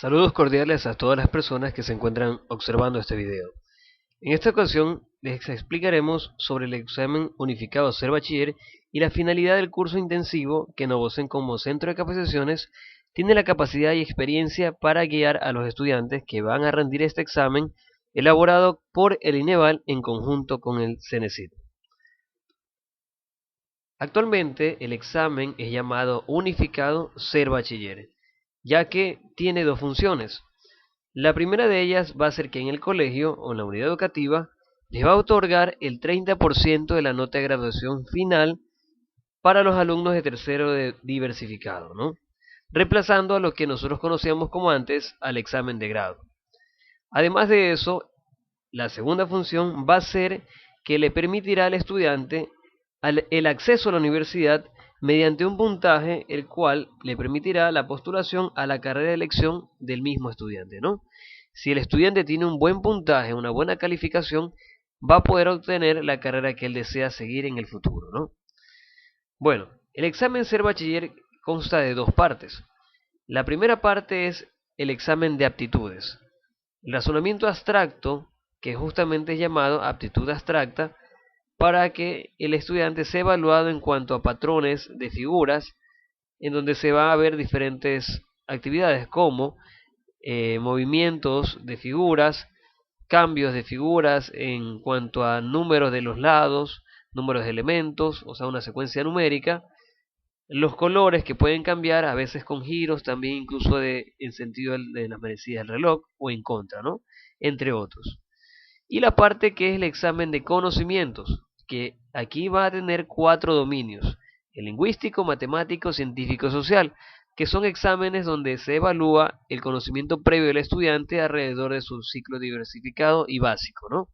Saludos cordiales a todas las personas que se encuentran observando este video. En esta ocasión les explicaremos sobre el examen unificado Ser Bachiller y la finalidad del curso intensivo que Novocen como centro de capacitaciones tiene la capacidad y experiencia para guiar a los estudiantes que van a rendir este examen elaborado por el INEVAL en conjunto con el CENESID. Actualmente el examen es llamado unificado Ser Bachiller, ya que tiene dos funciones. La primera de ellas va a ser que en el colegio o en la unidad educativa les va a otorgar el 30% de la nota de graduación final para los alumnos de tercero de diversificado, ¿no? Reemplazando a lo que nosotros conocíamos como antes al examen de grado. Además de eso, la segunda función va a ser que le permitirá al estudiante el acceso a la universidad mediante un puntaje el cual le permitirá la postulación a la carrera de elección del mismo estudiante, ¿no? Si el estudiante tiene un buen puntaje, una buena calificación, va a poder obtener la carrera que él desea seguir en el futuro, ¿no? Bueno, el examen Ser Bachiller consta de dos partes. La primera parte es el examen de aptitudes. El razonamiento abstracto, que justamente es llamado aptitud abstracta, para que el estudiante sea evaluado en cuanto a patrones de figuras, en donde se va a ver diferentes actividades como movimientos de figuras, cambios de figuras en cuanto a números de los lados, números de elementos, o sea, una secuencia numérica, los colores que pueden cambiar, a veces con giros, también incluso en sentido de las manecillas del reloj o en contra, ¿no? Entre otros. Y la parte que es el examen de conocimientos, que aquí va a tener 4 dominios: el lingüístico, matemático, científico, social, que son exámenes donde se evalúa el conocimiento previo del estudiante alrededor de su ciclo diversificado y básico, ¿no?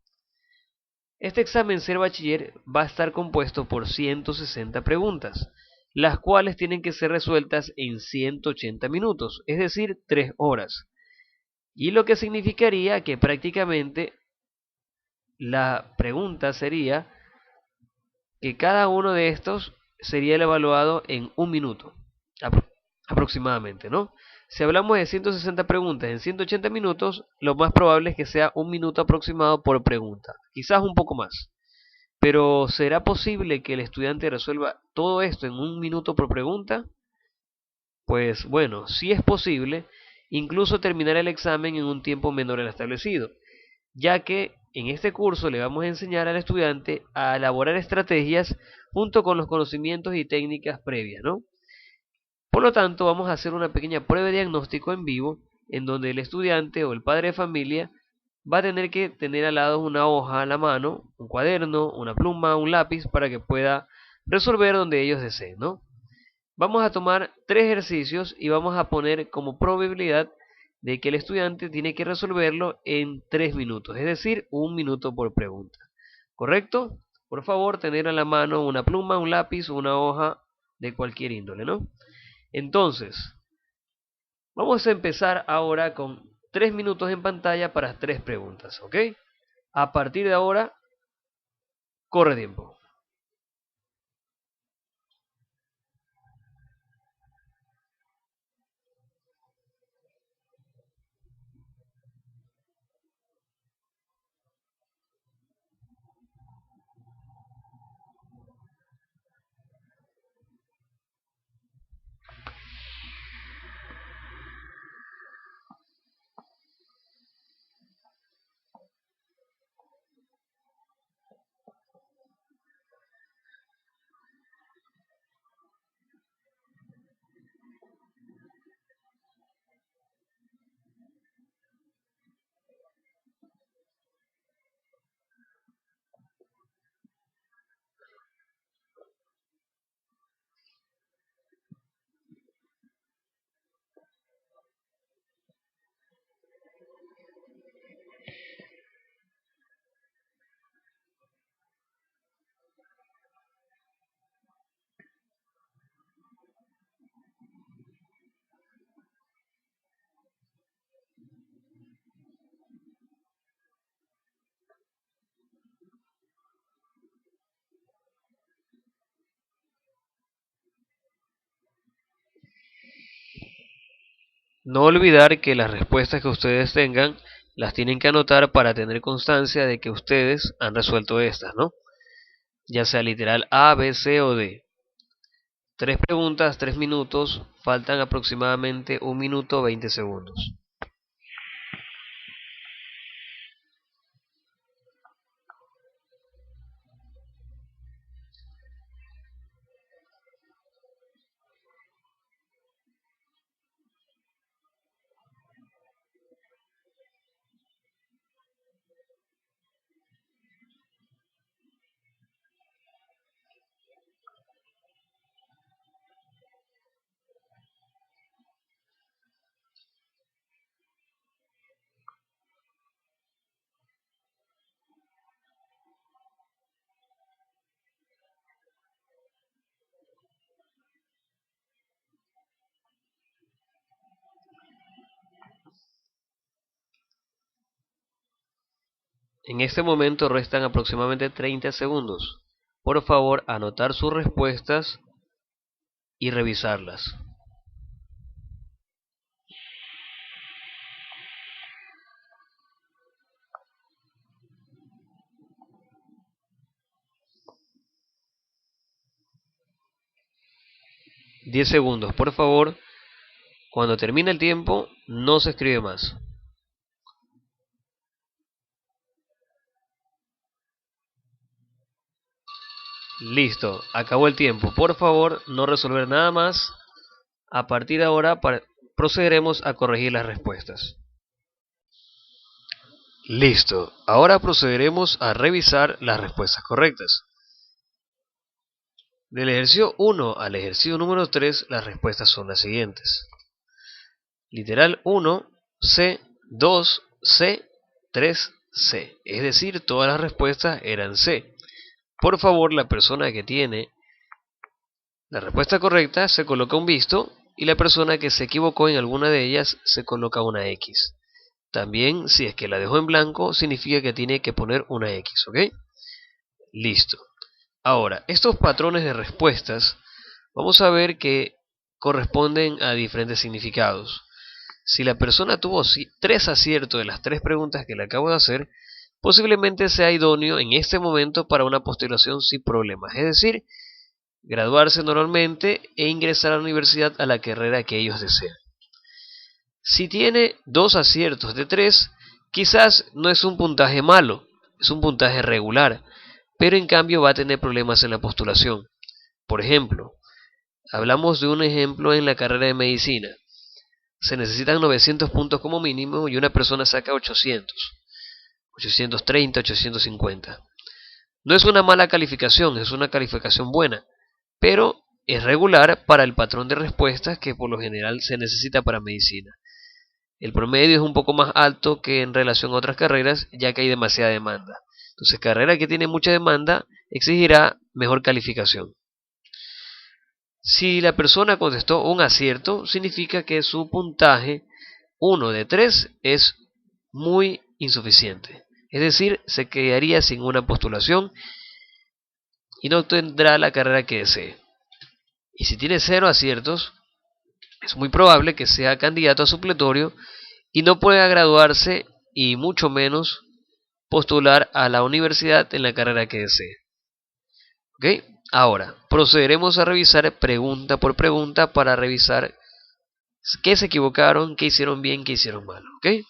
Este examen Ser Bachiller va a estar compuesto por 160 preguntas, las cuales tienen que ser resueltas en 180 minutos, es decir, 3 horas. Y lo que significaría que prácticamente la pregunta sería que cada uno de estos sería evaluado en un minuto aproximadamente, ¿no? Si hablamos de 160 preguntas en 180 minutos, lo más probable es que sea un minuto aproximado por pregunta, quizás un poco más. Pero ¿será posible que el estudiante resuelva todo esto en un minuto por pregunta? Pues bueno, sí es posible, incluso terminar el examen en un tiempo menor al establecido, ya que en este curso le vamos a enseñar al estudiante a elaborar estrategias junto con los conocimientos y técnicas previas, ¿no? Por lo tanto, vamos a hacer una pequeña prueba de diagnóstico en vivo, en donde el estudiante o el padre de familia va a tener que tener al lado una hoja a la mano, un cuaderno, una pluma, un lápiz, para que pueda resolver donde ellos deseen, ¿no? Vamos a tomar 3 ejercicios y vamos a poner como probabilidad de que el estudiante tiene que resolverlo en 3 minutos, es decir, un minuto por pregunta. ¿Correcto? Por favor, tener a la mano una pluma, un lápiz o una hoja de cualquier índole, ¿no? Entonces, vamos a empezar ahora con 3 minutos en pantalla para 3 preguntas, ¿ok? A partir de ahora, corre tiempo. No olvidar que las respuestas que ustedes tengan las tienen que anotar para tener constancia de que ustedes han resuelto estas, ¿no? Ya sea literal A, B, C o D. 3 preguntas, 3 minutos, faltan aproximadamente 1 minuto 20 segundos. En este momento restan aproximadamente 30 segundos. Por favor, anotar sus respuestas y revisarlas. $10. Por favor, cuando termine el tiempo, no se escribe más. Listo, acabó el tiempo. Por favor, no resolver nada más. A partir de ahora procederemos a corregir las respuestas. Listo, ahora procederemos a revisar las respuestas correctas. Del ejercicio 1 al ejercicio número 3, las respuestas son las siguientes. Literal 1, C, 2, C, 3, C. Es decir, todas las respuestas eran C. Por favor, la persona que tiene la respuesta correcta se coloca un visto y la persona que se equivocó en alguna de ellas se coloca una X. También, si es que la dejó en blanco, significa que tiene que poner una X, ¿ok? Listo. Ahora, estos patrones de respuestas, vamos a ver que corresponden a diferentes significados. Si la persona tuvo 3 aciertos de las 3 preguntas que le acabo de hacer, posiblemente sea idóneo en este momento para una postulación sin problemas, es decir, graduarse normalmente e ingresar a la universidad a la carrera que ellos desean. Si tiene 2 aciertos de 3, quizás no es un puntaje malo, es un puntaje regular, pero en cambio va a tener problemas en la postulación. Por ejemplo, hablamos de un ejemplo en la carrera de medicina. Se necesitan 900 puntos como mínimo y una persona saca 800, 830, 850. No es una mala calificación, es una calificación buena, pero es regular para el patrón de respuestas que por lo general se necesita para medicina. El promedio es un poco más alto que en relación a otras carreras, ya que hay demasiada demanda. Entonces, carrera que tiene mucha demanda exigirá mejor calificación. Si la persona contestó un acierto, significa que su puntaje 1 de 3 es muy insuficiente. Es decir, se quedaría sin una postulación y no tendrá la carrera que desee. Y si tiene 0 aciertos, es muy probable que sea candidato a supletorio y no pueda graduarse y mucho menos postular a la universidad en la carrera que desee. ¿Ok? Ahora, procederemos a revisar pregunta por pregunta para revisar qué se equivocaron, qué hicieron bien, qué hicieron mal. ¿Ok?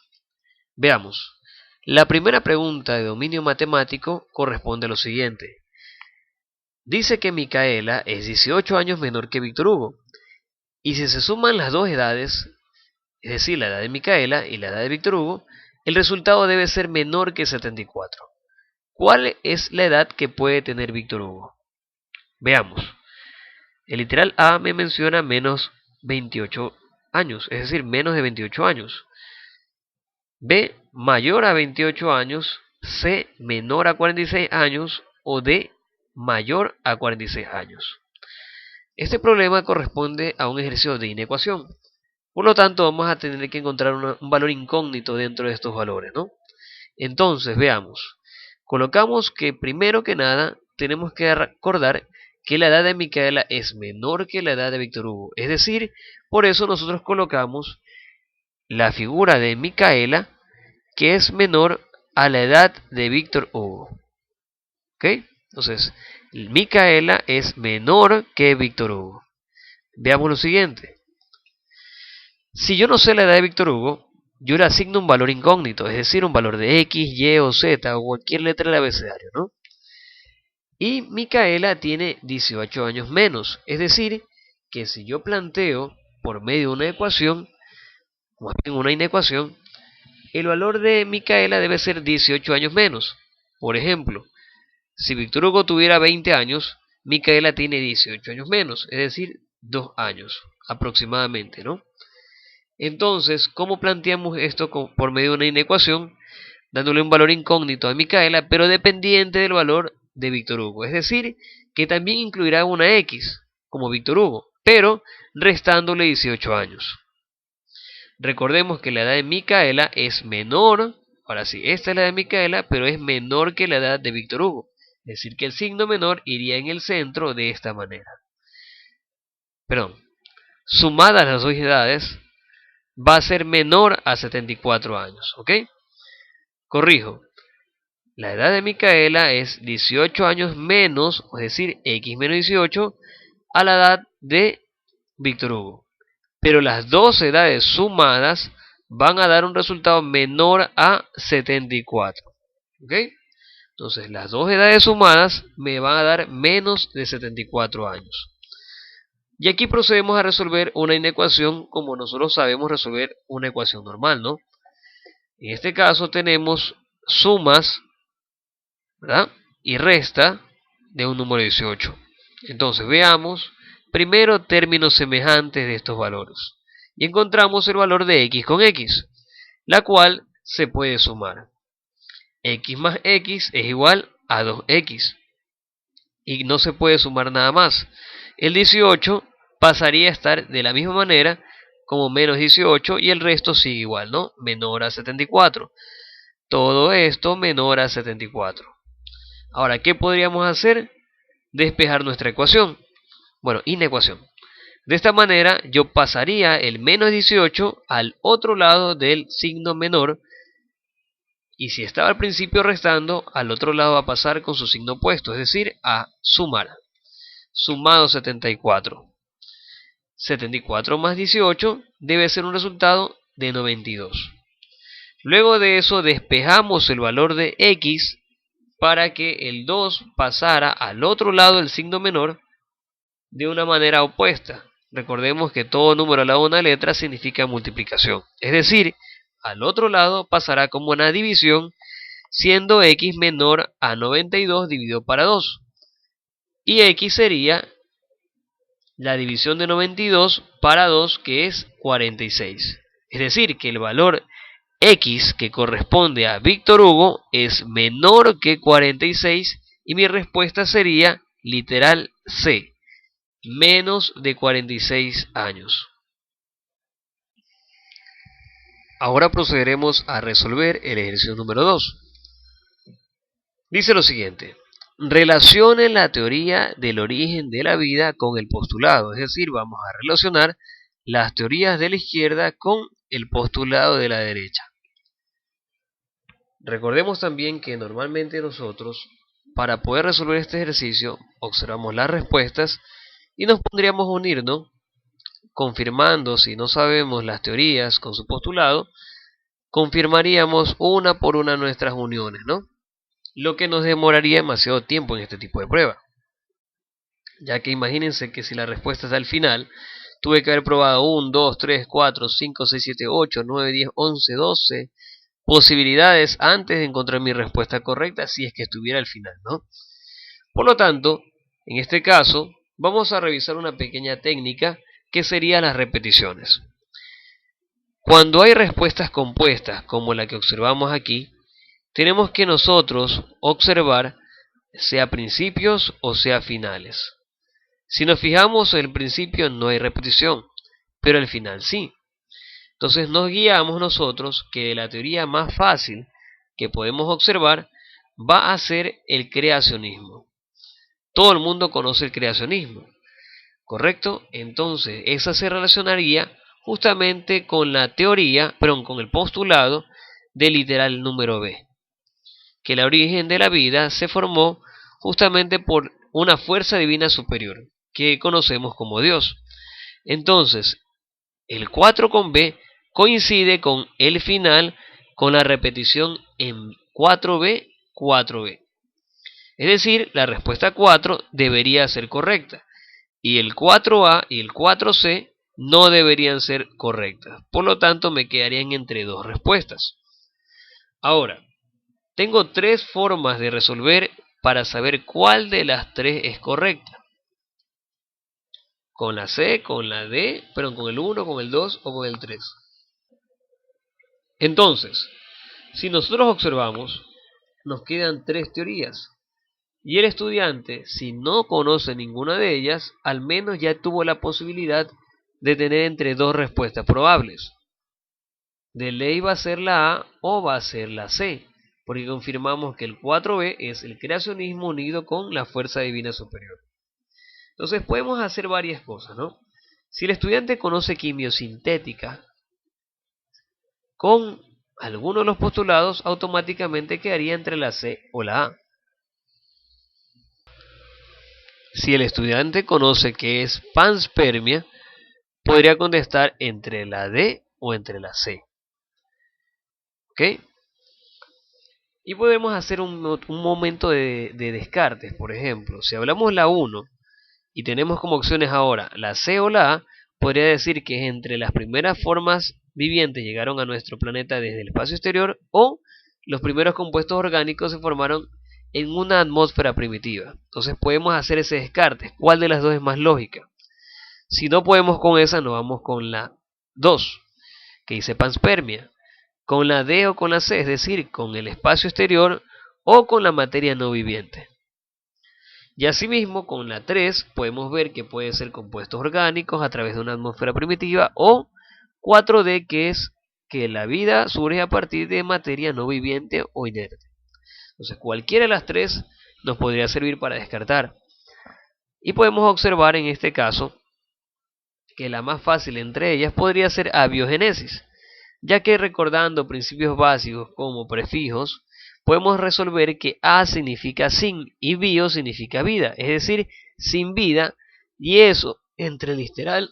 Veamos. La primera pregunta de dominio matemático corresponde a lo siguiente. Dice que Micaela es 18 años menor que Víctor Hugo. Y si se suman las dos edades, es decir, la edad de Micaela y la edad de Víctor Hugo, el resultado debe ser menor que 74. ¿Cuál es la edad que puede tener Víctor Hugo? Veamos. El literal A me menciona menos 28 años, es decir, menos de 28 años. B mayor a 28 años, C menor a 46 años o D mayor a 46 años. Este problema corresponde a un ejercicio de inecuación. Por lo tanto, vamos a tener que encontrar un valor incógnito dentro de estos valores, ¿no? Entonces, veamos. Colocamos que primero que nada tenemos que recordar que la edad de Micaela es menor que la edad de Víctor Hugo. Es decir, por eso nosotros colocamos la figura de Micaela, que es menor a la edad de Víctor Hugo. ¿Ok? Entonces, Micaela es menor que Víctor Hugo. Veamos lo siguiente. Si yo no sé la edad de Víctor Hugo, yo le asigno un valor incógnito, es decir, un valor de X, Y o Z o cualquier letra del abecedario, ¿no? Y Micaela tiene 18 años menos, es decir, que si yo planteo por medio de una ecuación, más bien una inecuación, el valor de Micaela debe ser 18 años menos. Por ejemplo, si Víctor Hugo tuviera 20 años, Micaela tiene 18 años menos, es decir, 2 años aproximadamente, ¿no? Entonces, ¿cómo planteamos esto por medio de una inecuación? Dándole un valor incógnito a Micaela, pero dependiente del valor de Víctor Hugo. Es decir, que también incluirá una X, como Víctor Hugo, pero restándole 18 años. Recordemos que la edad de Micaela es menor, ahora sí, esta es la edad de Micaela, pero es menor que la edad de Víctor Hugo. Es decir, que el signo menor iría en el centro de esta manera. Perdón, sumadas las dos edades, va a ser menor a 74 años, ¿ok? Corrijo, la edad de Micaela es 18 años menos, es decir, X menos 18, a la edad de Víctor Hugo. Pero las dos edades sumadas van a dar un resultado menor a 74, ¿ok? Entonces, las dos edades sumadas me van a dar menos de 74 años. Y aquí procedemos a resolver una inecuación como nosotros sabemos resolver una ecuación normal, ¿no? En este caso tenemos sumas, ¿verdad? Y resta de un número 18. Entonces veamos primero términos semejantes de estos valores. Y encontramos el valor de x con x, la cual se puede sumar. X más x es igual a 2x. Y no se puede sumar nada más. El 18 pasaría a estar de la misma manera como menos 18 y el resto sigue igual, ¿no? Menor a 74. Todo esto menor a 74. Ahora, ¿qué podríamos hacer? Despejar nuestra ecuación. Bueno, inecuación. De esta manera yo pasaría el menos 18 al otro lado del signo menor. Y si estaba al principio restando, al otro lado va a pasar con su signo opuesto, es decir, a sumar. Sumado 74. 74 más 18 debe ser un resultado de 92. Luego de eso despejamos el valor de x para que el 2 pasara al otro lado del signo menor de una manera opuesta. Recordemos que todo número al lado de una letra significa multiplicación. Es decir, al otro lado pasará como una división, siendo x menor a 92 dividido para 2. Y x sería la división de 92 para 2, que es 46. Es decir, que el valor x que corresponde a Víctor Hugo es menor que 46 y mi respuesta sería literal C, menos de 46 años. Ahora procederemos a resolver el ejercicio número 2. Dice lo siguiente: relacione la teoría del origen de la vida con el postulado, es decir, vamos a relacionar las teorías de la izquierda con el postulado de la derecha. Recordemos también que normalmente nosotros, para poder resolver este ejercicio, observamos las respuestas y nos pondríamos a unir, ¿no? Confirmando, si no sabemos las teorías con su postulado, confirmaríamos una por una nuestras uniones, ¿no? Lo que nos demoraría demasiado tiempo en este tipo de prueba. Ya que imagínense que si la respuesta está al final, tuve que haber probado 1, 2, 3, 4, 5, 6, 7, 8, 9, 10, 11, 12 posibilidades antes de encontrar mi respuesta correcta si es que estuviera al final, ¿no? Por lo tanto, en este caso, vamos a revisar una pequeña técnica que sería las repeticiones. Cuando hay respuestas compuestas como la que observamos aquí, tenemos que nosotros observar sea principios o sea finales. Si nos fijamos, en el principio no hay repetición, pero al final sí. Entonces nos guiamos nosotros que la teoría más fácil que podemos observar va a ser el creacionismo. Todo el mundo conoce el creacionismo, ¿correcto? Entonces esa se relacionaría justamente con con el postulado del literal número B, que el origen de la vida se formó justamente por una fuerza divina superior, que conocemos como Dios. Entonces, el 4 con B coincide con el final, con la repetición en 4B, 4B. Es decir, la respuesta 4 debería ser correcta, y el 4A y el 4C no deberían ser correctas. Por lo tanto, me quedarían entre dos respuestas. Ahora, tengo tres formas de resolver para saber cuál de las tres es correcta. Con la C, con la D, perdón, con el 1, con el 2 o con el 3. Entonces, si nosotros observamos, nos quedan tres teorías. Y el estudiante, si no conoce ninguna de ellas, al menos ya tuvo la posibilidad de tener entre dos respuestas probables. De ley va a ser la A o va a ser la C, porque confirmamos que el 4B es el creacionismo unido con la fuerza divina superior. Entonces podemos hacer varias cosas, ¿no? Si el estudiante conoce quimiosintética, con alguno de los postulados automáticamente quedaría entre la C o la A. Si el estudiante conoce qué es panspermia, podría contestar entre la D o entre la C. ¿Ok? Y podemos hacer un momento de descartes, por ejemplo. Si hablamos la 1 y tenemos como opciones ahora la C o la A, podría decir que entre las primeras formas vivientes llegaron a nuestro planeta desde el espacio exterior, o los primeros compuestos orgánicos se formaron en una atmósfera primitiva. Entonces podemos hacer ese descarte. ¿Cuál de las dos es más lógica? Si no podemos con esa, nos vamos con la 2, que dice panspermia. Con la D o con la C, es decir, con el espacio exterior o con la materia no viviente. Y asimismo, con la 3 podemos ver que puede ser compuestos orgánicos a través de una atmósfera primitiva, o 4D, que es que la vida surge a partir de materia no viviente o inerte. Entonces, cualquiera de las tres nos podría servir para descartar. Y podemos observar en este caso que la más fácil entre ellas podría ser abiogénesis, ya que recordando principios básicos como prefijos, podemos resolver que a significa sin y bio significa vida, es decir, sin vida, y eso entre el literal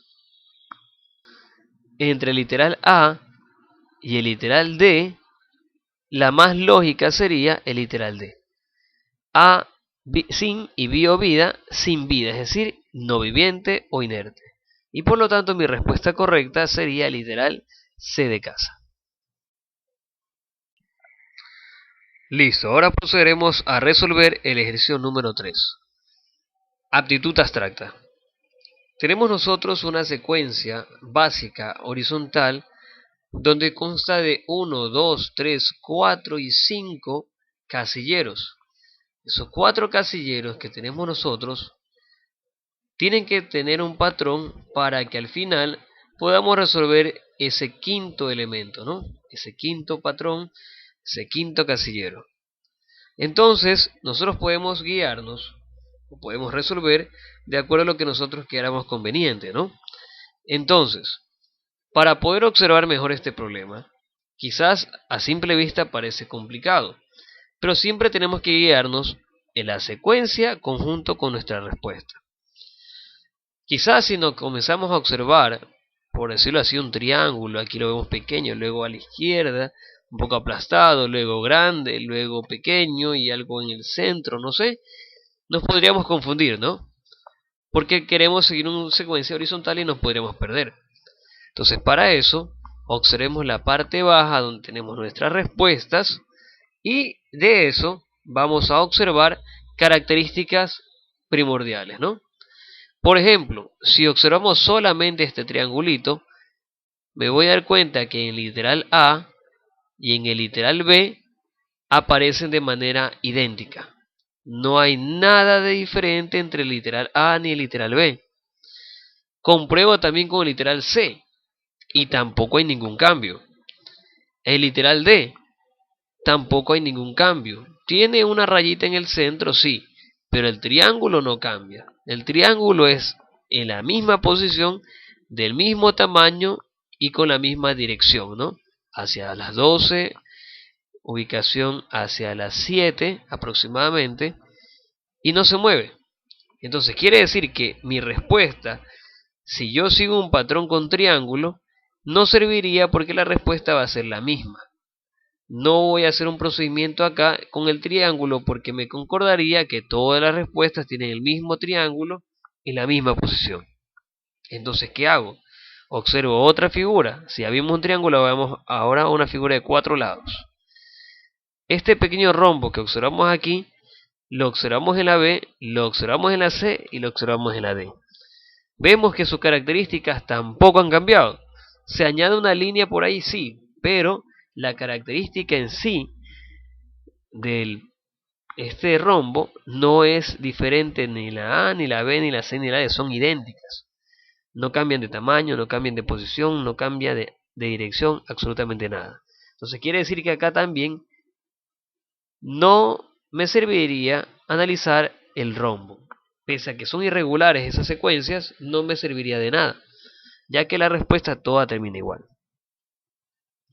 A y el literal D, la más lógica sería el literal D. A sin y bio vida, sin vida, es decir, no viviente o inerte. Y por lo tanto mi respuesta correcta sería literal C de casa. Listo, ahora procederemos a resolver el ejercicio número 3. Aptitud abstracta. Tenemos nosotros una secuencia básica horizontal donde consta de 1, 2, 3, 4 y 5 casilleros. Esos 4 casilleros que tenemos nosotros tienen que tener un patrón para que al final podamos resolver ese quinto elemento, ¿no? Ese quinto patrón, ese quinto casillero. Entonces, nosotros podemos guiarnos o podemos resolver de acuerdo a lo que nosotros queramos conveniente, ¿no? Entonces, para poder observar mejor este problema, quizás a simple vista parece complicado, pero siempre tenemos que guiarnos en la secuencia conjunto con nuestra respuesta. Quizás si nos comenzamos a observar, por decirlo así, un triángulo, aquí lo vemos pequeño, luego a la izquierda, un poco aplastado, luego grande, luego pequeño y algo en el centro, no sé, nos podríamos confundir, ¿no? Porque queremos seguir una secuencia horizontal y nos podríamos perder. Entonces, para eso, observemos la parte baja donde tenemos nuestras respuestas, y de eso vamos a observar características primordiales, ¿no? Por ejemplo, si observamos solamente este triangulito, me voy a dar cuenta que en el literal A y en el literal B aparecen de manera idéntica. No hay nada de diferente entre el literal A ni el literal B. Compruebo también con el literal C y tampoco hay ningún cambio. El literal D tampoco hay ningún cambio. Tiene una rayita en el centro, sí, pero el triángulo no cambia. El triángulo es en la misma posición, del mismo tamaño y con la misma dirección, ¿no? Hacia las 12, ubicación hacia las 7 aproximadamente, y no se mueve. Entonces quiere decir que mi respuesta, si yo sigo un patrón con triángulo, no serviría porque la respuesta va a ser la misma. No voy a hacer un procedimiento acá con el triángulo porque me concordaría que todas las respuestas tienen el mismo triángulo y la misma posición. Entonces, ¿qué hago? Observo otra figura. Si ya vimos un triángulo, vemos ahora una figura de 4 lados. Este pequeño rombo que observamos aquí, lo observamos en la B, lo observamos en la C y lo observamos en la D. Vemos que sus características tampoco han cambiado. Se añade una línea por ahí, sí, pero la característica en sí de este rombo no es diferente, ni la A, ni la B, ni la C, ni la D, son idénticas. No cambian de tamaño, no cambian de posición, no cambia de dirección, absolutamente nada. Entonces quiere decir que acá también no me serviría analizar el rombo. Pese a que son irregulares esas secuencias, no me serviría de nada, ya que la respuesta toda termina igual.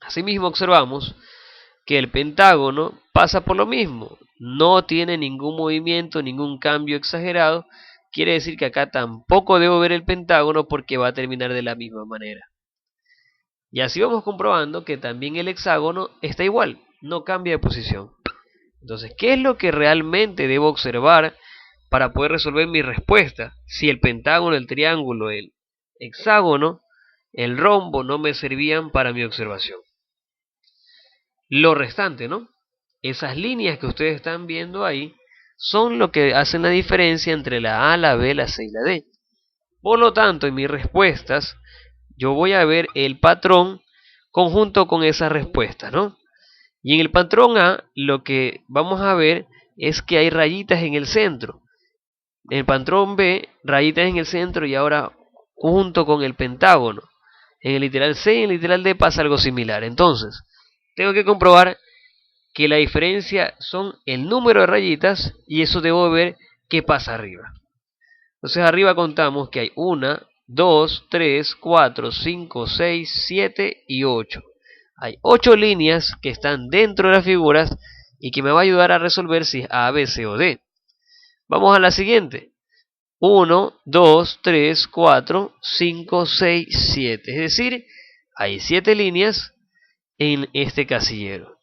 Asimismo observamos que el pentágono pasa por lo mismo, no tiene ningún movimiento, ningún cambio exagerado. Quiere decir que acá tampoco debo ver el pentágono porque va a terminar de la misma manera. Y así vamos comprobando que también el hexágono está igual, no cambia de posición. Entonces, ¿qué es lo que realmente debo observar para poder resolver mi respuesta? Si el pentágono, el triángulo, el hexágono, el rombo no me servían para mi observación. Lo restante, ¿no? Esas líneas que ustedes están viendo ahí son lo que hacen la diferencia entre la A, la B, la C y la D. Por lo tanto, en mis respuestas, yo voy a ver el patrón conjunto con esas respuestas, ¿no? Y en el patrón A, lo que vamos a ver es que hay rayitas en el centro. En el patrón B, rayitas en el centro y ahora junto con el pentágono. En el literal C y en el literal D pasa algo similar. Entonces, tengo que comprobar que la diferencia son el número de rayitas y eso debo ver qué pasa arriba. Entonces arriba contamos que hay 1, 2, 3, 4, 5, 6, 7 y 8. Hay 8 líneas que están dentro de las figuras y que me va a ayudar a resolver si es A, B, C o D. Vamos a la siguiente. 1, 2, 3, 4, 5, 6, 7. Es decir, hay 7 líneas en este casillero.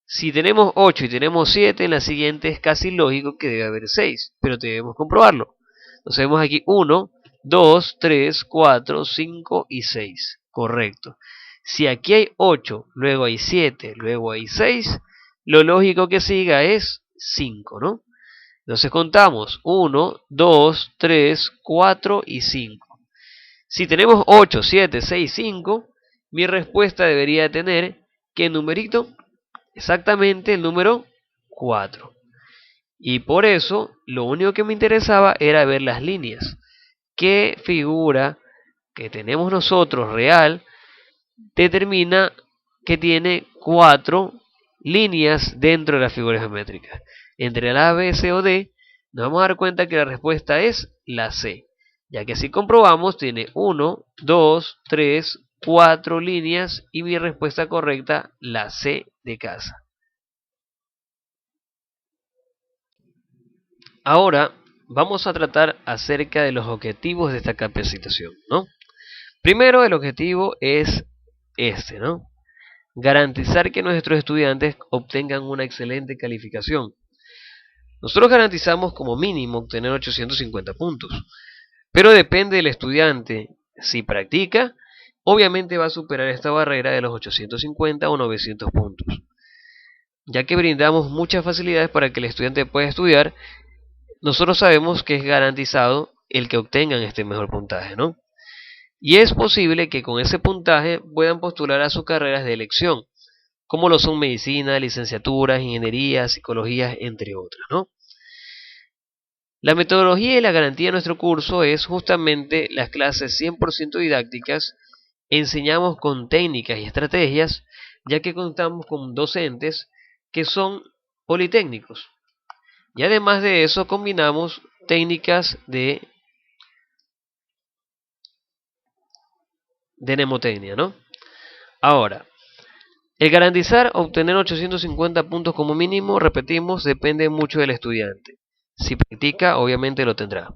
Si tenemos 8 y tenemos 7, en la siguiente es casi lógico que debe haber 6, pero debemos comprobarlo. Entonces vemos aquí 1, 2, 3, 4, 5 y 6. Correcto. Si aquí hay 8, luego hay 7, luego hay 6, lo lógico que siga es 5, ¿no? Entonces contamos 1, 2, 3, 4 y 5. Si tenemos 8, 7, 6, 5, mi respuesta debería tener, ¿qué numerito? Exactamente el número 4. Y por eso lo único que me interesaba era ver las líneas. ¿Qué figura que tenemos nosotros real determina que tiene 4 líneas dentro de la figura geométrica? Entre la A, B, C o D nos vamos a dar cuenta que la respuesta es la C, ya que si comprobamos tiene 1, 2, 3, 4 líneas y mi respuesta correcta la C de casa. Ahora vamos a tratar acerca de los objetivos de esta capacitación, ¿no? Primero, el objetivo es este, ¿no? Garantizar que nuestros estudiantes obtengan una excelente calificación. Nosotros garantizamos como mínimo obtener 850 puntos, pero depende del estudiante. Si practica, obviamente va a superar esta barrera de los 850 o 900 puntos, ya que brindamos muchas facilidades para que el estudiante pueda estudiar. Nosotros sabemos que es garantizado el que obtengan este mejor puntaje, ¿no? Y es posible que con ese puntaje puedan postular a sus carreras de elección, como lo son medicina, licenciaturas, ingeniería, psicología, entre otras, ¿no? La metodología y la garantía de nuestro curso es justamente las clases 100% didácticas. Enseñamos con técnicas y estrategias, ya que contamos con docentes que son politécnicos. Y además de eso combinamos técnicas de de mnemotecnia, ¿no? Ahora, el garantizar obtener 850 puntos como mínimo, repetimos, depende mucho del estudiante. Si practica, obviamente lo tendrá.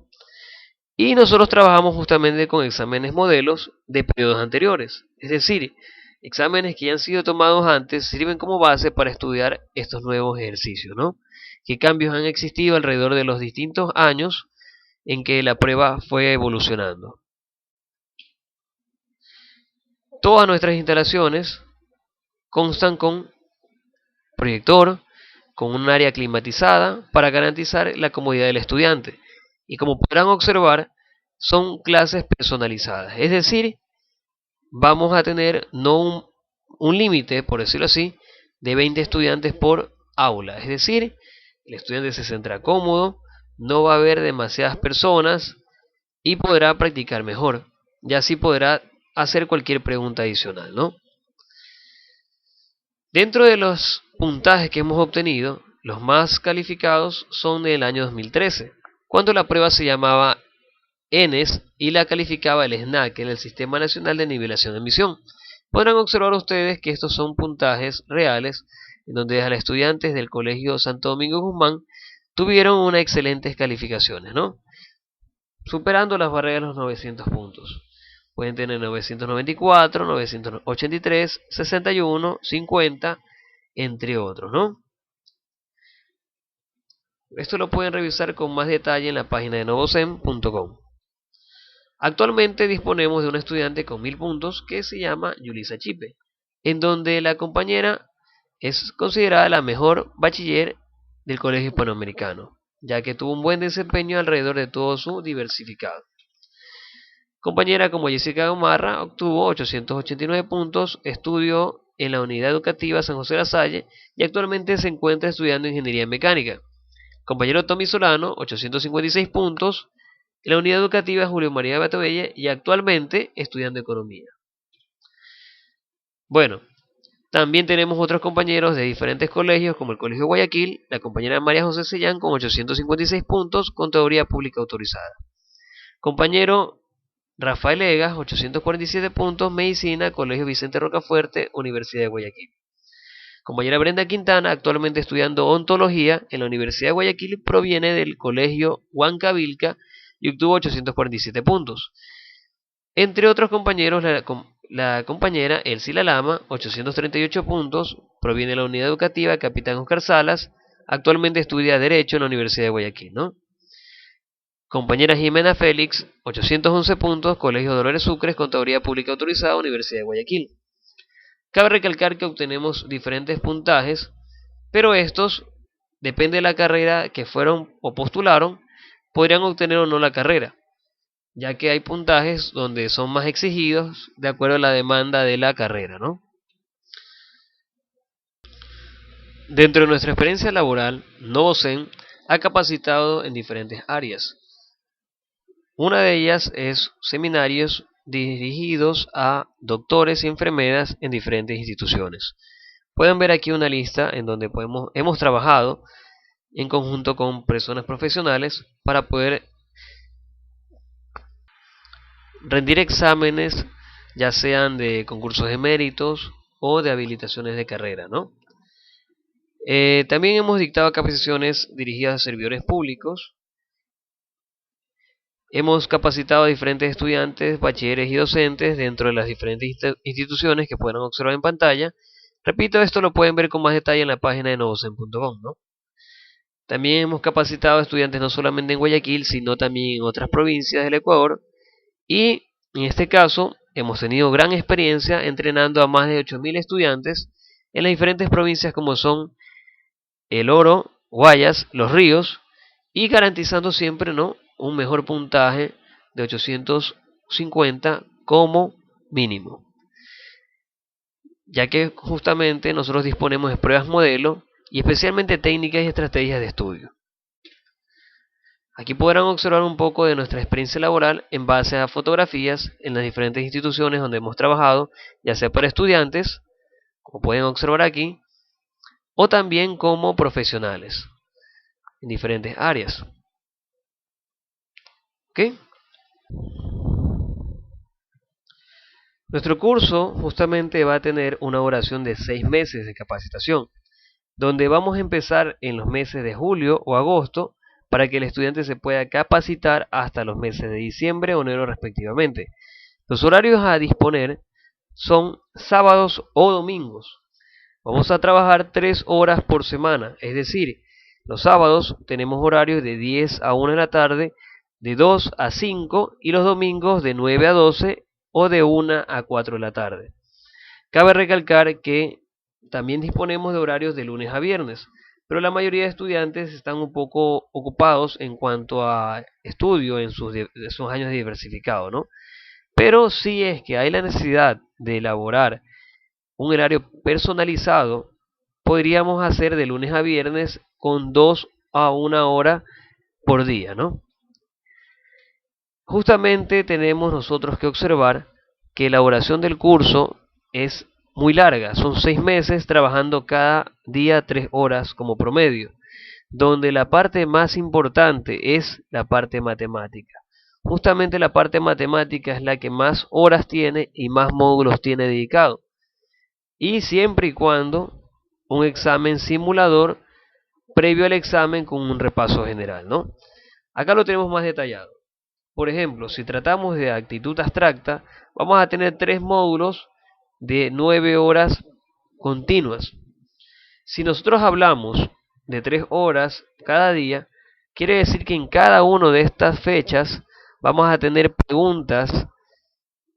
Y nosotros trabajamos justamente con exámenes modelos de periodos anteriores. Es decir, exámenes que ya han sido tomados antes sirven como base para estudiar estos nuevos ejercicios, ¿no? ¿Qué cambios han existido alrededor de los distintos años en que la prueba fue evolucionando? Todas nuestras instalaciones constan con proyector, con un área climatizada para garantizar la comodidad del estudiante. Y como podrán observar, son clases personalizadas. Es decir, vamos a tener no un límite, por decirlo así, de 20 estudiantes por aula. Es decir, el estudiante se sentirá cómodo, no va a haber demasiadas personas y podrá practicar mejor. Y así podrá hacer cualquier pregunta adicional, ¿no? Dentro de los puntajes que hemos obtenido, los más calificados son del año 2013, cuando la prueba se llamaba ENES y la calificaba el SNAC, el Sistema Nacional de Nivelación de Admisión. Podrán observar ustedes que estos son puntajes reales, en donde a los estudiantes del Colegio Santo Domingo Guzmán tuvieron unas excelentes calificaciones, ¿no? Superando las barreras de los 900 puntos. Pueden tener 994, 983, 61, 50, entre otros, ¿no? Esto lo pueden revisar con más detalle en la página de novocen.com. Actualmente disponemos de una estudiante con 1000 puntos que se llama Yulisa Chipe, en donde la compañera es considerada la mejor bachiller del Colegio Hispanoamericano, ya que tuvo un buen desempeño alrededor de todo su diversificado. Compañera como Jessica Gamarra obtuvo 889 puntos, estudió en la Unidad Educativa San José de la Salle y actualmente se encuentra estudiando Ingeniería Mecánica. Compañero Tommy Solano, 856 puntos, en la Unidad Educativa Julio María Batovella y actualmente estudiando Economía. Bueno, también tenemos otros compañeros de diferentes colegios como el Colegio Guayaquil, la compañera María José Sellán con 856 puntos, Contaduría Pública Autorizada. Compañero Rafael Egas, 847 puntos, Medicina, Colegio Vicente Rocafuerte, Universidad de Guayaquil. Compañera Brenda Quintana, actualmente estudiando Ontología en la Universidad de Guayaquil, proviene del Colegio Huancavilca y obtuvo 847 puntos. Entre otros compañeros, la compañera Elsie Lama, 838 puntos, proviene de la Unidad Educativa Capitán Oscar Salas, actualmente estudia Derecho en la Universidad de Guayaquil, ¿no? Compañera Jimena Félix, 811 puntos, Colegio Dolores Sucres, Contaduría Pública Autorizada, Universidad de Guayaquil. Cabe recalcar que obtenemos diferentes puntajes, pero estos, depende de la carrera que fueron o postularon, podrían obtener o no la carrera, ya que hay puntajes donde son más exigidos de acuerdo a la demanda de la carrera, ¿no? Dentro de nuestra experiencia laboral, Novocen ha capacitado en diferentes áreas. Una de ellas es seminarios dirigidos a doctores y enfermeras en diferentes instituciones. Pueden ver aquí una lista en donde hemos trabajado en conjunto con personas profesionales para poder rendir exámenes, ya sean de concursos de méritos o de habilitaciones de carrera, ¿no? También hemos dictado capacitaciones dirigidas a servidores públicos. Hemos capacitado a diferentes estudiantes, bachilleres y docentes dentro de las diferentes instituciones que puedan observar en pantalla. Repito, esto lo pueden ver con más detalle en la página de novocen.com, ¿no? También hemos capacitado a estudiantes no solamente en Guayaquil, sino también en otras provincias del Ecuador. Y en este caso, hemos tenido gran experiencia entrenando a más de 8000 estudiantes en las diferentes provincias como son El Oro, Guayas, Los Ríos, y garantizando siempre, ¿no?, un mejor puntaje de 850 como mínimo, ya que justamente nosotros disponemos de pruebas modelo y especialmente técnicas y estrategias de estudio. Aquí podrán observar un poco de nuestra experiencia laboral en base a fotografías en las diferentes instituciones donde hemos trabajado, ya sea para estudiantes, como pueden observar aquí, o también como profesionales en diferentes áreas. ¿Ok? Nuestro curso justamente va a tener una duración de 6 meses de capacitación, donde vamos a empezar en los meses de julio o agosto para que el estudiante se pueda capacitar hasta los meses de diciembre o enero respectivamente. Los horarios a disponer son sábados o domingos. Vamos a trabajar 3 horas por semana, es decir, los sábados tenemos horarios de 10 a 1 de la tarde, de 2 a 5 y los domingos de 9 a 12 o de 1 a 4 de la tarde. Cabe recalcar que también disponemos de horarios de lunes a viernes, pero la mayoría de estudiantes están un poco ocupados en cuanto a estudio en sus años de diversificado, ¿no? Pero si es que hay la necesidad de elaborar un horario personalizado, podríamos hacer de lunes a viernes con 2 a 1 hora por día, ¿no? Justamente tenemos nosotros que observar que la duración del curso es muy larga, son 6 meses trabajando cada día 3 horas como promedio, donde la parte más importante es la parte matemática. Justamente la parte matemática es la que más horas tiene y más módulos tiene dedicado. Y siempre y cuando un examen simulador previo al examen con un repaso general, ¿no? Acá lo tenemos más detallado. Por ejemplo, si tratamos de actitud abstracta, vamos a tener 3 módulos de 9 horas continuas. Si nosotros hablamos de 3 horas cada día, quiere decir que en cada una de estas fechas vamos a tener preguntas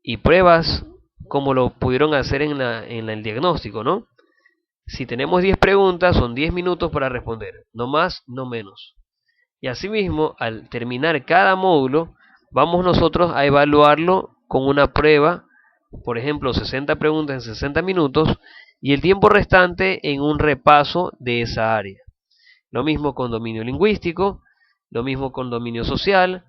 y pruebas como lo pudieron hacer en el diagnóstico, ¿no? Si tenemos 10 preguntas, son 10 minutos para responder, no más, no menos. Y asimismo, al terminar cada módulo, vamos nosotros a evaluarlo con una prueba, por ejemplo, 60 preguntas en 60 minutos, y el tiempo restante en un repaso de esa área. Lo mismo con dominio lingüístico, lo mismo con dominio social,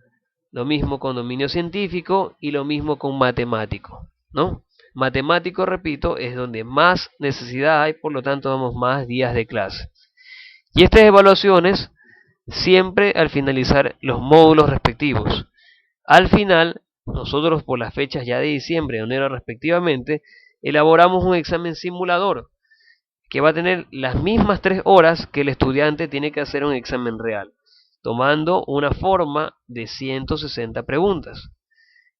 lo mismo con dominio científico y lo mismo con matemático, ¿no? Matemático, repito, es donde más necesidad hay, por lo tanto damos más días de clase. Y estas evaluaciones siempre al finalizar los módulos respectivos. Al final, nosotros por las fechas ya de diciembre y enero respectivamente, elaboramos un examen simulador que va a tener las mismas 3 horas que el estudiante tiene que hacer un examen real, tomando una forma de 160 preguntas.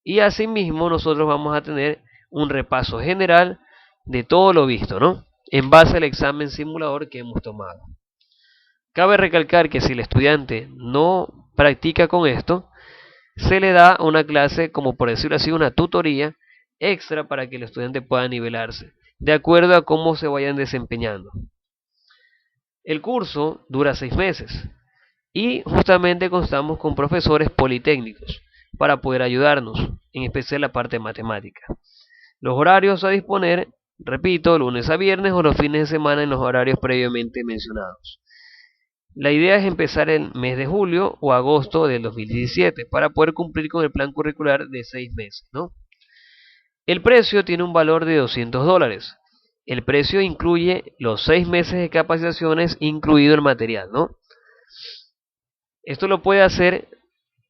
Y asimismo nosotros vamos a tener un repaso general de todo lo visto, ¿no? En base al examen simulador que hemos tomado. Cabe recalcar que si el estudiante no practica con esto, se le da una clase, como por decirlo así, una tutoría extra para que el estudiante pueda nivelarse, de acuerdo a cómo se vayan desempeñando. El curso dura 6 meses y justamente contamos con profesores politécnicos para poder ayudarnos, en especial la parte matemática. Los horarios a disponer, repito, lunes a viernes o los fines de semana en los horarios previamente mencionados. La idea es empezar el mes de julio o agosto del 2017 para poder cumplir con el plan curricular de 6 meses, ¿no? El precio tiene un valor de $200. El precio incluye los 6 meses de capacitaciones, incluido el material, ¿no? Esto lo puede hacer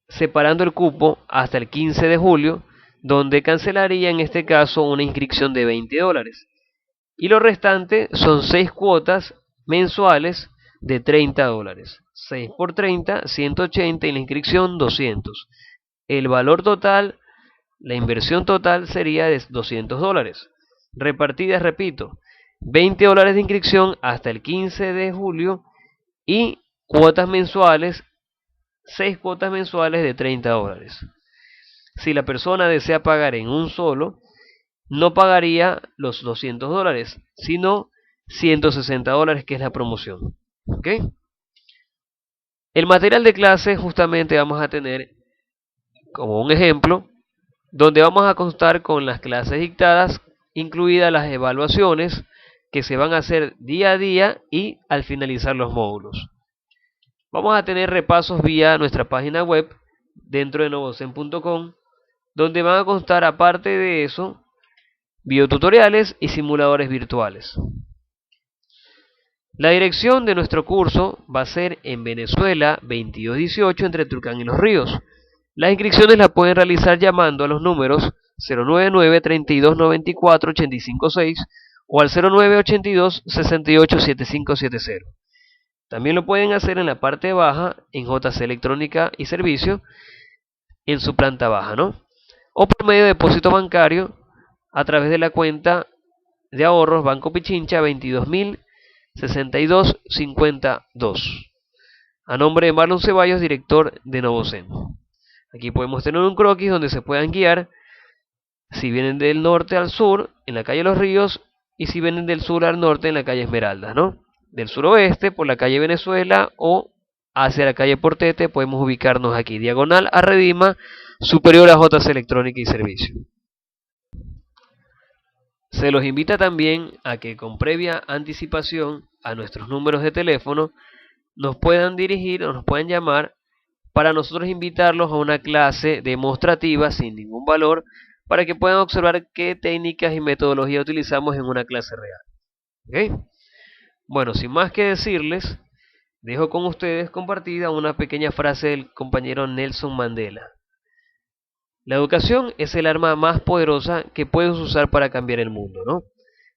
separando el cupo hasta el 15 de julio, donde cancelaría en este caso una inscripción de $20. Y lo restante son 6 cuotas mensuales de $30. 6 por 30, 180 y la inscripción 200. El valor total, la inversión total sería de $200. Repartidas, repito, $20 de inscripción hasta el 15 de julio y cuotas mensuales, 6 cuotas mensuales de $30. Si la persona desea pagar en un solo, no pagaría los $200, sino $160, que es la promoción. ¿Ok? El material de clase justamente vamos a tener como un ejemplo, donde vamos a contar con las clases dictadas, incluidas las evaluaciones que se van a hacer día a día y al finalizar los módulos. Vamos a tener repasos vía nuestra página web dentro de novocen.com, donde van a constar, aparte de eso, videotutoriales y simuladores virtuales. La dirección de nuestro curso va a ser en Venezuela 2218 entre Tulcán y Los Ríos. Las inscripciones las pueden realizar llamando a los números 099-3294-856 o al 0982-687570. También lo pueden hacer en la parte baja en JC Electrónica y Servicio, en su planta baja, ¿no? O por medio de depósito bancario a través de la cuenta de ahorros Banco Pichincha 22.062.52, a nombre de Marlon Ceballos, director de Novocen. Aquí podemos tener un croquis donde se puedan guiar si vienen del norte al sur en la calle Los Ríos y si vienen del sur al norte en la calle Esmeraldas, ¿no? Del suroeste por la calle Venezuela o hacia la calle Portete podemos ubicarnos aquí, diagonal a Redima, superior a JC Electrónica y Servicio. Se los invita también a que con previa anticipación a nuestros números de teléfono nos puedan dirigir o nos puedan llamar para nosotros invitarlos a una clase demostrativa sin ningún valor para que puedan observar qué técnicas y metodología utilizamos en una clase real. ¿Okay? Bueno, sin más que decirles, dejo con ustedes compartida una pequeña frase del compañero Nelson Mandela. La educación es el arma más poderosa que puedes usar para cambiar el mundo, ¿no?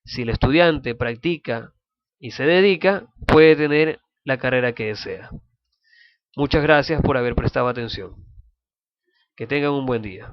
Si el estudiante practica y se dedica, puede tener la carrera que desea. Muchas gracias por haber prestado atención. Que tengan un buen día.